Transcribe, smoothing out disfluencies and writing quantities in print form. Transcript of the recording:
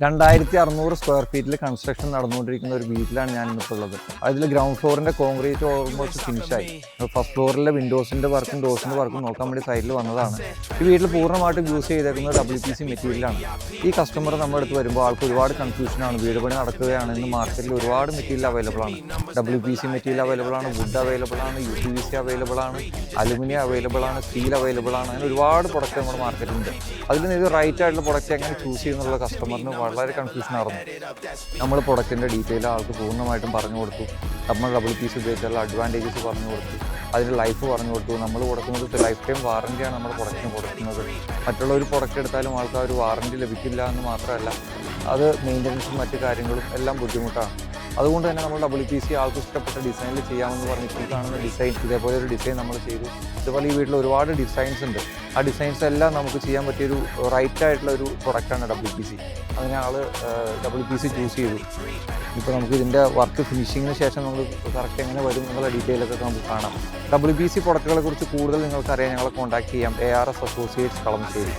2600 square ഫീറ്റിൽ construction നടന്നുകൊണ്ടിരിക്കുന്ന ഒരു വീട്ടിലാണ് ഞാൻ ഇന്നിപ്പോൾ ഉള്ളത്. അതിൽ ഗ്രൗണ്ട് ഫ്ലോറിൻ്റെ കോൺക്രീറ്റ് ഓൾമോസ്റ്റ് ഫിനിഷായി. ഫസ്റ്റ് ഫ്ലോറിലെ വിൻഡോസിൻ്റെ വർക്കും ഡോസിൻ്റെ വർക്കും നോക്കാൻ വേണ്ടി സൈഡിൽ വന്നതാണ്. ഈ വീട്ടിൽ പൂർണ്ണമായിട്ടും യൂസ് ചെയ്തേക്കുന്നത് WPC മെറ്റീരിയലാണ്. ഈ കസ്റ്റമർ നമ്മുടെ അടുത്ത് വരുമ്പോൾ ആൾക്ക് ഒരുപാട് കൺഫ്യൂഷനാണ്. വീട് പണി നടക്കുകയാണ്, ഇന്ന് മാർക്കറ്റിൽ ഒരുപാട് മെറ്റീരിയൽ അവൈലബിൾ ആണ്. WPC മെറ്റീരിയൽ അവൈലബിൾ ആണ്, വുഡ് അവൈലബിൾ ആണ്, UPVC അവൈലബിൾ ആണ്, അലുമിനിയം അവൈലബിൾ ആണ്, സ്റ്റീൽ അവൈലബിൾ ആണ്. അങ്ങനെ ഒരുപാട് പ്രൊഡക്റ്റ് നമ്മുടെ മാർക്കറ്റിലുണ്ട്. അതിൽ നിന്ന് ഇത് റൈറ്റ് ആയിട്ടുള്ള പ്രൊഡക്റ്റ് എങ്ങനെ ചൂസ് ചെയ്യുന്നുള്ള കസ്റ്റമറിന് വളരെ കൺഫ്യൂഷൻ ആയിരുന്നു. നമ്മൾ പ്രൊഡക്റ്റിൻ്റെ ഡീറ്റെയിൽ ആൾക്ക് പൂർണ്ണമായിട്ടും പറഞ്ഞു കൊടുത്തു. നമ്മൾ WPC ഉപയോഗിച്ചുള്ള അഡ്വാൻറ്റേജസ് പറഞ്ഞു കൊടുത്തു, അതിൻ്റെ ലൈഫ് പറഞ്ഞു കൊടുത്തു. നമ്മൾ കൊടുക്കുന്നത് ലൈഫ് ടൈം വാറൻറ്റിയാണ് നമ്മൾ പ്രൊഡക്റ്റിന് കൊടുക്കുന്നത്. മറ്റുള്ള ഒരു പ്രൊഡക്റ്റ് എടുത്താലും ആൾക്ക് ആ ഒരു വാറൻറ്റി ലഭിക്കില്ല എന്ന് മാത്രമല്ല, അത് മെയിൻ്റനൻസും മറ്റു കാര്യങ്ങളും എല്ലാം ബുദ്ധിമുട്ടാണ്. അതുകൊണ്ട് തന്നെ നമ്മൾ WPC ആൾക്ക് ഇഷ്ടപ്പെട്ട ഡിസൈനിൽ ചെയ്യാമെന്ന് പറഞ്ഞിട്ട് കാണുന്ന ഡിസൈൻ ഇതേപോലെ ഒരു ഡിസൈൻ നമ്മൾ ചെയ്തു. ഇതുപോലെ ഈ വീട്ടിൽ ഒരുപാട് ഡിസൈൻസ് ഉണ്ട്. ആ ഡിസൈൻസ് എല്ലാം നമുക്ക് ചെയ്യാൻ പറ്റിയൊരു റൈറ്റ് ആയിട്ടുള്ള ഒരു പ്രൊഡക്റ്റാണ് WPC. അതിനെ ആൾ WPC ചൂസ് ചെയ്തു. ഇപ്പോൾ നമുക്ക് ഇതിൻ്റെ വർക്ക് ഫിനിഷിങ്ങിന് ശേഷം നമ്മൾ കറക്റ്റ് എങ്ങനെ വരും എന്നുള്ള ഡീറ്റെയിലൊക്കെ നമുക്ക് കാണാം. WPC പ്രൊഡക്റ്റുകളെ കുറിച്ച് കൂടുതൽ നിങ്ങൾക്ക് അറിയാൻ ഞങ്ങളെ കോൺടാക്ട് ചെയ്യാം. ARS associates Kalamassery.